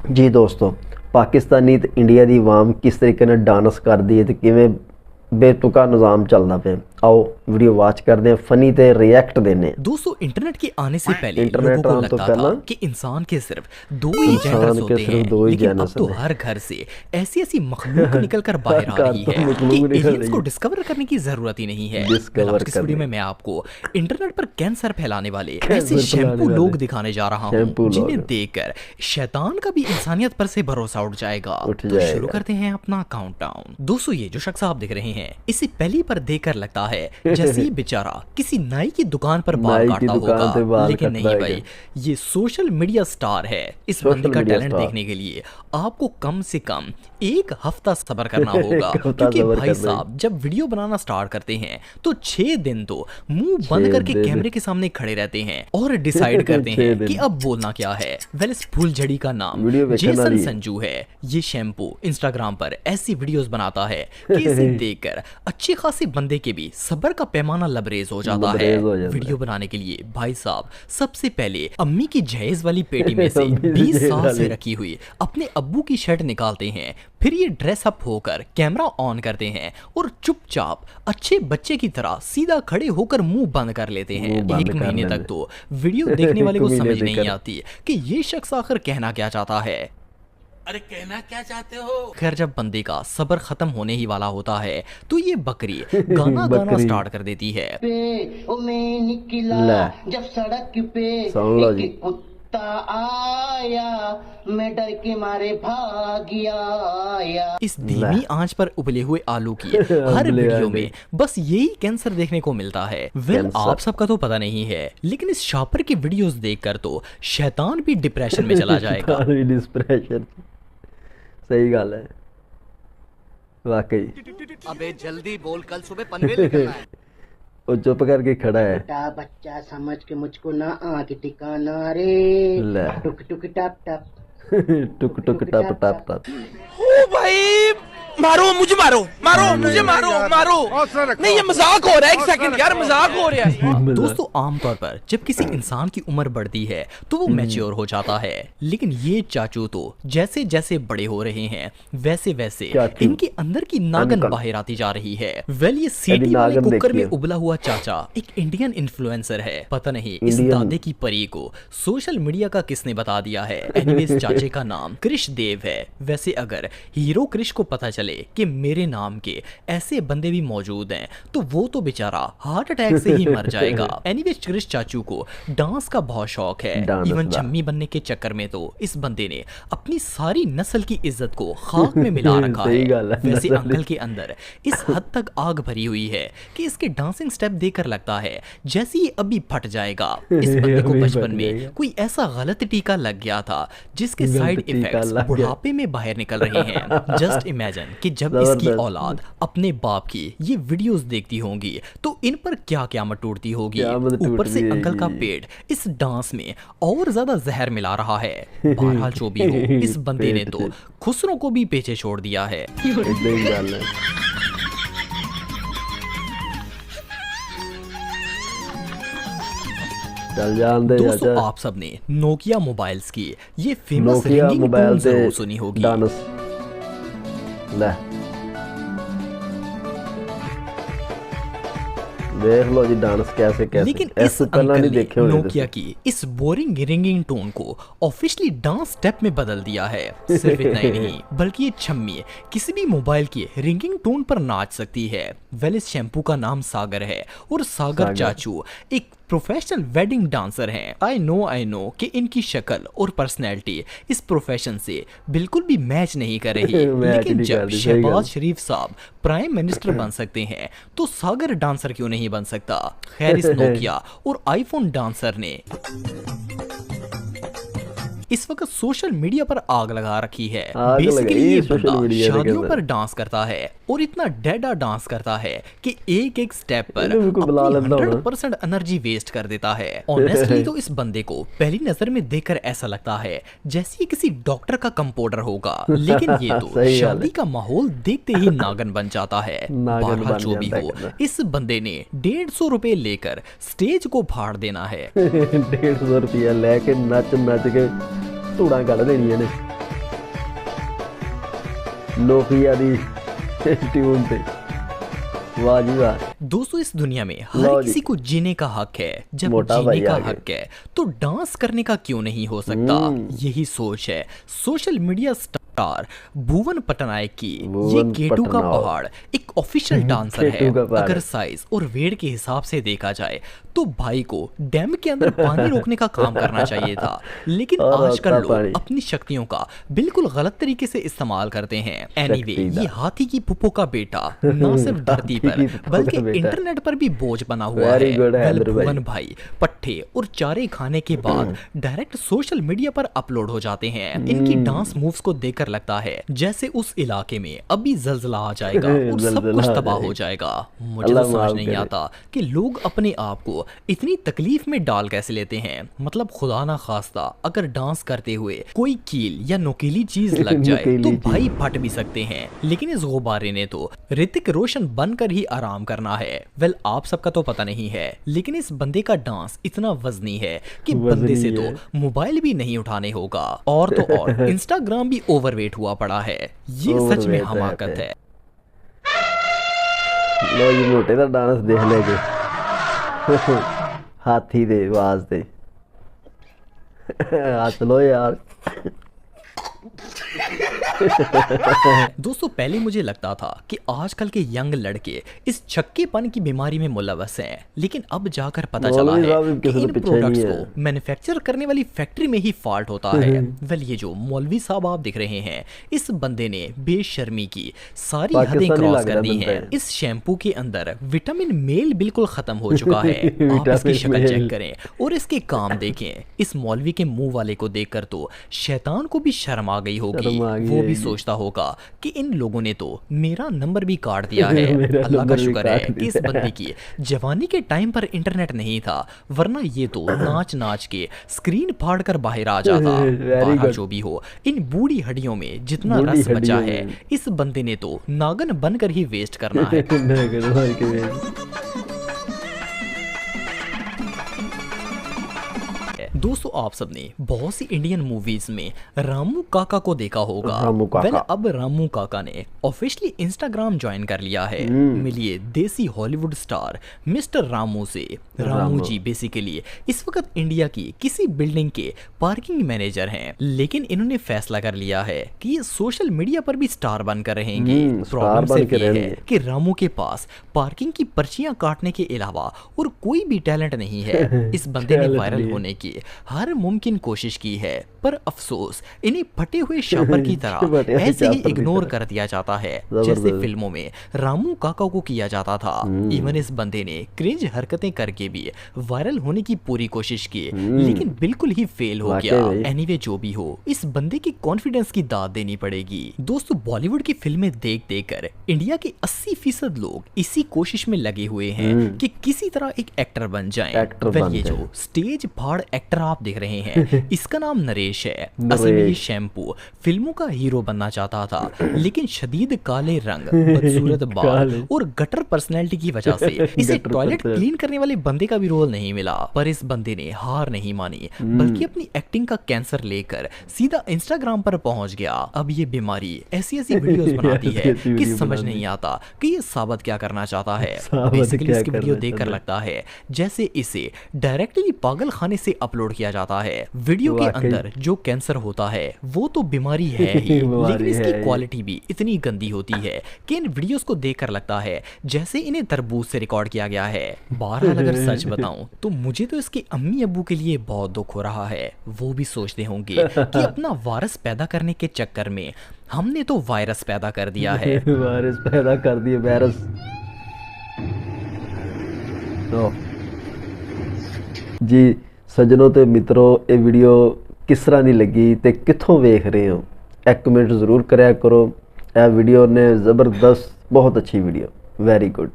जी दोस्तों, पाकिस्तानी ते इंडिया दी अवाम किस तरीके नाल डांस करदी है ते किवें बेतुका निज़ाम चलदा पिया। आओ वीडियो वॉच करदे हैं, फनी ते रिएक्ट देने। दोस्तों इंटरनेट के आने से पहले लोगों इंटरनेट को आने तो लगता था पहला कि इंसान के सिर्फ दो ही जेंडर्स इंसान के होते सिर्फ हैं, दो ही लेकिन अब जेनस तो ने। हर घर से ऐसी ऐसी मखलूक निकल कर बाहर आ घर रही तो है मखलूक कि निकल एलियंस रही को है। डिस्कवर करने की जरूरत ही नहीं है। डिस्कवर इस वीडियो में करने मैं आपको इंटरनेट पर कैंसर फैलाने वाले ऐसे कैंसर फैलाने शैम्पू वाले लोग दिखाने जा रहा शैम्पू हूँ जिन्हें लोग देखकर शैतान का भी इंसानियत पर से भरोसा उठ जाएगा। उठ तो शुरू जाएगा। करते हैं अपना काउंटडाउन। दोस्तों ये जो शख्स आप देख रहे हैं, इसे पहली पर देखकर लगता है जैसे ये बेचारा किसी नाई की दुकान पर बाल नाई की काटता दुकान पे होगा, बाल लेकिन कटता नहीं है भाई, ये सोशल मीडिया स्टार है। इस बंदे सोशल का मीडिया टैलेंट स्टार। देखने के लिए आपको कम से कम एक हफ्ता सब्र करना होगा एक हफ्ता क्योंकि सब्र भाई करना है। साहब जब वीडियो बनाना स्टार्ट करते हैं तो 6 दिन तो मुंह बंद 6 करके दिन। कैमरे के सामने खड़े रहते हैं और डिसाइड करते 6 हैं दिन। कि अब बोलना क्या है। वेल इस फूलझड़ी का नाम वीडियो देखने जेसन वाली है। संजू है। ये शैम्पू इंस्टाग्राम पर ऐसी वीडियोस बनाता है कि इसे देखकर अच्छे खासे बंदे के भी सब्र का पैमाना लबरेज हो जाता है। लबरेज हो जाता है। वीडियो बनाने के लिए भाई साहब सबसे पहले अम्मी की जहेज वाली पेटी में से अम्मी की 20 जहेज साल से वाली। रखी हुई अपने अब्बू की शर्ट निकालते हैं, फिर ये ड्रेस अप होकर कैमरा ऑन करते हैं और चुपचाप अच्छे बच्चे की तरह सीधा खड़े होकर मुंह बंद कर लेते हैं। मुंह बंद एक कर महीने लेते। तक तो वीडियो देखने वाले को एक महीने समझ नहीं देखकर। आती कि ये शख्स आखिर कहना क्या चाहता है। अरे कहना क्या चाहते हो? खैर जब बंदे का सब्र खत्म होने ही वाला होता है तो ये बकरी गाना गाना बकरी। स्टार्ट कर देती है। पे ओ मैं निकला ले। जब सड़क पे सुन लो जी। एक कुत्ता आया, मैं डर के मारे भाग आया। इस धीमी आंच पर उबले हुए आलू की हर उबले वीडियो आलू। में बस यही कैंसर देखने को मिलता है। Well cancer. आप सबका तो पता नहीं है, लेकिन इस शॉपर की वीडियोस देखकर तो शैतान भी डिप्रेशन में चला जाएगा। डिस्प्रेशन। सही गल है वाकई। अबे जल्दी बोल, कल सुबह पनवेल निकलना है। वो चुप करके खड़ा है। छोटा बच्चा समझ के मुझको ना आंख टिकाना रे। ले। टुक टुक टप टप टुक टुक टप टप टप। ओ भाई मारो मुझे, मारो मारो मुझे, मारो मारो। नहीं ये मजाक हो रहा है, एक सेकंड यार, मजाक हो रहा है। दोस्तों आमतौर पर जब किसी इंसान की उम्र बढ़ती है तो वो मैच्योर हो जाता है, लेकिन ये चाचू तो जैसे जैसे बड़े हो रहे हैं वैसे वैसे चाचू। इनके अंदर की नागन अनकल। बाहर आती जा रही है। वेल ये सीटी वाले नागन कुकर में देखिए। उबला हुआ चाचा एक इंडियन इन्फ्लुएंसर है। पता नहीं इस इंडियन। दादे की परी को सोशल मीडिया का किसने बता दिया है। एनीवेज चाचे का नाम कृष देव है। वैसे अगर हीरो कृष को पता चले कि मेरे नाम के ऐसे बंदे भी मौजूद हैं तो वो तो बेचारा हार्ट अटैक से ही मर जाएगा। एनीवेज कृष चाचू को डांस का बहुत शौक है। डांस इवन का। चम्मी बनने के चक्कर में तो इस बंदे ने अपनी सारी नस्ल की इज्जत को खाक में मिला रखा सही है। गल है, वैसे नस्ल अंकल के अंदर इस हद तक आग भरी हुई है कि इसके डांसिंग स्टेप देखकर लगता है जैसे ये अभी फट जाएगा। इस बंदे को अभी फट बचपन में जाएगा। कोई ऐसा गलत टीका लग गया था जिसके गलत साइड टीका इफेक्ट्स लग गया। बुढ़ापे में बाहर निकल रहे हैं। जस्ट इमेजिन कि जब इसकी जबरदस्त। औलाद अपने बाप की ये वीडियोस देखती होंगी तो इन पर क्या क़यामत टूटती होगी। क़यामत टूट ऊपर से अंकल का जाएगी। पेट इस डांस में और ज्यादा जहर मिला रहा है। बहरहाल जो भी हो, इस बंदे ने तो खुसरों को भी पीछे छोड़ दिया है। इतना ही गल है। चल जान दे दोस्तों चाचा। आप सबने नोकिया मोबाइल्स की ये famous Nokia ringing mobile tone ते जरूर सुनी होगी। डांस ले देख लो जी डांस कैसे कैसे। लेकिन इस ऐसे पहला अंकल नहीं ने देखे होने नोकिया की इस बोरिंग रिंगिंग टोन को ऑफिशियली डांस स्टेप में बदल दिया है। सिर्फ इतना ही नहीं बल्कि ये छम्मी किसी भी मोबाइल की रिंगिंग टोन पर नाच सकती है। वेल इस शैम्पू का नाम सागर है और सागर चाचू एक प्रोफेशनल वेडिंग डांसर हैं। आई नो कि इनकी शक्ल और पर्सनैलिटी इस प्रोफेशन से बिल्कुल भी मैच नहीं कर रही। मैच लेकिन नहीं जब करती, सही गल। शहबाज शरीफ साहब प्राइम मिनिस्टर बन सकते हैं तो सागर डांसर क्यों नहीं बन सकता। खैर इस नोकिया और आईफोन डांसर ने इस वक्त सोशल मीडिया पर आग लगा रखी है। आग बेसिकली लगाई ये सोशल बंदा मीडिया के शादियों अंदर। पर डांस करता है और इतना डेडा डांस करता है कि एक एक स्टेप पर इन्हें बिल्कुल बुला लेता हूं ना। 100% एनर्जी वेस्ट कर देता है। ऑनेस्टली तो इस बंदे को पहली नजर में देखकर ऐसा लगता है जैसे ये किसी डॉक्टर का कंपाउंडर होगा, लेकिन ये तो सही गल है। शादी का माहौल देखते ही नागन बन जाता है। नागन बहरहाल बन जो भी जाता है हो, कहना। इस बंदे ने 150 रुपए लेकर स्टेज को फाड़ देना है। 150 रुपया लेके नच नच के धूड़ा कढ़ देनियां ने। नोकिया दी ट्यून पे, वाह जी वाह। दोस्तों इस दुनिया में लो हर जी। किसी को जीने का हक है, जब मोटा जीने भाई का आ गए। हक है तो डांस करने का क्यों नहीं हो सकता। यही सोच है सोशल मीडिया स्टार भुवन पटनायक की। ये भुवन केटू का पटनायक। पहाड़ एक ऑफिशियल डांसर है। केटू का पहाड़। अगर साइज और वेट के हिसाब से देखा जाए तो भाई को डैम के अंदर पानी रोकने का काम करना चाहिए था, लेकिन और आजकल रोकता लोग पानी। अपनी शक्तियों का बिल्कुल गलत तरीके से इस्तेमाल करते हैं। एनीवे शक्ति ये दा। हाथी की पुप्पो का बेटा न सिर्फ धरती हाथी पर की पुप्पो बल्कि का बेटा। इंटरनेट पर भी बोझ बना हुआ Very है। good, वेल हैदर भाई। भुवन भाई पट्टे और चारे खाने के बाद डायरेक्ट सोशल मीडिया पर अपलोड हो जाते हैं। इनकी डांस मूव्स को देखकर लगता है जैसे उस इलाके में अभी जलजला आ जाएगा और सब जलजला कुछ आ तबाह जाएगा। हो जाएगा। मुझे अल्लाह तो समझ माफ नहीं करे। आता कि लोग अपने आप को इतनी तकलीफ में डाल कैसे लेते हैं। मतलब खुदा ना खास्ता अगर डांस करते हुए कोई कील या नुकीली चीज लग जाए तो नुकीली भाई फट भी सकते हैं, लेकिन इस गुब्बारे ने तो ऋतिक रोशन बनकर ही आराम करना है। वेल आप सबका तो पता नहीं है, लेकिन इस बंदे का डांस इतना वजनी है कि बंदे से वज़नी तो मोबाइल भी नहीं उठाने होगा। और तो और इंस्टाग्राम भी ओवरवेट हुआ पड़ा है। ये सच में Overweight हमाकत है। है। लो जी मोटे दा डांस देख लेगे हाथी दे वास्ते हंस लो यार। दोस्तों पहले मुझे लगता था कि आजकल के यंग लड़के इस छक्केपन की बीमारी में मुलव्वस हैं, लेकिन अब जाकर पता चला मौलवी है साहब कि किसी से इन पीछे प्रोडक्ट्स नहीं है। को मैन्युफैक्चर करने वाली फैक्ट्री में ही फॉल्ट होता है। वेल ये जो मौलवी साहब आप दिख रहे हैं, इस बंदे ने बेशर्मी की सारी हदें पाकिस्तानी क्रॉस लग कर रहा दी बंदा हैं। है। इस शैम्पू के अंदर विटामिन मेल बिल्कुल खत्म हो चुका है। आप इसकी विटामिन शक्ल मेल। चेक करें और इसके काम देखें। इस मौलवी के मुंह वाले को देखकर तो शैतान को भी शर्म आ गई होगी। शर्म आ गई वो भी होगी। सोचता होगा कि इन लोगों ने तो मेरा नंबर भी काट दिया है। मेरा अल्लाह का नंबर भी शुक्र है काट कि इस दिया है। बंदे की जवानी के टाइम पर इंटरनेट नहीं था, वरना ये तो नाच नाच के स्क्रीन फाड़ कर बाहर आ जाता। Very बहरहाल good। जो भी हो, इन बूढ़ी हड्डियों में जितना बूढ़ी रस बचा हड्डियों है में। इस बंदे ने तो नागन बनकर ही वेस्ट करना है। नागन मार के वेस्ट। दोस्तों आप सबने बहुत सी इंडियन मूवीज में रामू काका को देखा होगा। रामू काका। वेल अब रामू काका ने ऑफिशियली इंस्टाग्राम ज्वाइन कर लिया है। मिलिए देसी हॉलीवुड स्टार मिस्टर रामू से। रामू जी बेसिकली इस वक्त इंडिया की किसी बिल्डिंग के पार्किंग मैनेजर हैं, लेकिन इन्होंने फैसला कर लिया है कि ये सोशल मीडिया पर भी स्टार बनकर रहेंगे। स्टार प्रॉब्लम बन सिर्फ के ये है रहेंगे। कि रामू के पास पार्किंग की पर्चियां काटने के अलावा और कोई भी टैलेंट नहीं है। इस बंदे ने टैलेंट वायरल नहीं है। होने की हर मुमकिन कोशिश की है, पर अफसोस इन्हें फटे हुए शापर की फटे तरह हुए ऐसे ही शापर की इग्नोर तरह। कर दिया जाता है, जबरदस्त। जैसे फिल्मों में रामू काका को किया जाता था। इवन इस बंदे ने क्रिंज हरकतें करके भी वायरल होने की पूरी कोशिश की, लेकिन बिल्कुल ही फेल हो वाकई गया। भाई। एनीवे जो भी हो, इस बंदे की कॉन्फिडेंस की दाद देनी पड़ेगी। दोस्तों बॉलीवुड की फिल्में देख देख कर इंडिया के 80% लोग इसी कोशिश में लगे हुए हैं कि किसी तरह एक एक्टर बन जाएं। एक्टर वेल बन ये जाएं। जो स्टेज फाड़ एक्टर आप देख रहे हैं, इसका नाम नरेश है। असल में ये नरेश। शैम्पू फिल्मों का हीरो बनना चाहता था, लेकिन शदीद काले रंग, बदसूरत बाल काले। और गटर पर्सनैलिटी की वजह से इसे गटर टॉयलेट personality। क्लीन करने वाले बंदे का भी रोल नहीं मिला। पर इस बंदे ने हार नहीं मानी, बल्कि अपनी एक्टिंग का कैंसर लेकर सीधा इंस्टाग्राम पर पहुंच गया। अब ये बीमारी ऐसी ऐसी वीडियोस बनाती है ऐसी-ऐसी कि वीडियो समझ बनाती नहीं आता कि ये साबित क्या करना चाहता है। साबित बेसिकली क्या इसकी वीडियो करना देखकर चाहता है। लगता है जैसे इसे डायरेक्टली पागल खाने से अपलोड किया जाता है। वीडियो के वाकई। अंदर जो कैंसर होता है वो तो बीमारी है ही, बीमारी लेकिन इसकी है ही। क्वालिटी भी इतनी गंदी होती है कि इन वीडियोस को देखकर लगता है जैसे इन्हें तरबूज से रिकॉर्ड किया गया है। बहरहाल अगर सच बताऊं तो मुझे तो इसके अम्मी अब्बू के लिए बहुत दुख हो रहा है। वो भी सोचते होंगे कि अपना वायरस पैदा करने के चक्कर में हमने तो वायरस पैदा कर दिया है। वायरस पैदा कर दिए वायरस। तो जी सज्जनों ਤੇ ਮਿੱਤਰੋ ਇਹ ਵੀਡੀਓ ਕਿਸ ਤਰ੍ਹਾਂ ਦੀ ਲੱਗੀ ਤੇ ਕਿੱਥੋਂ ਵੇਖ ਰਹੇ ਹੋ ਇੱਕ ਕਮੈਂਟ ਜ਼ਰੂਰ ਕਰਿਆ ਕਰੋ। ਇਹ ਵੀਡੀਓ ਨੇ ਜ਼ਬਰਦਸਤ ਬਹੁਤ ਅੱਛੀ ਵੀਡੀਓ ਵੈਰੀ ਗੁੱਡ।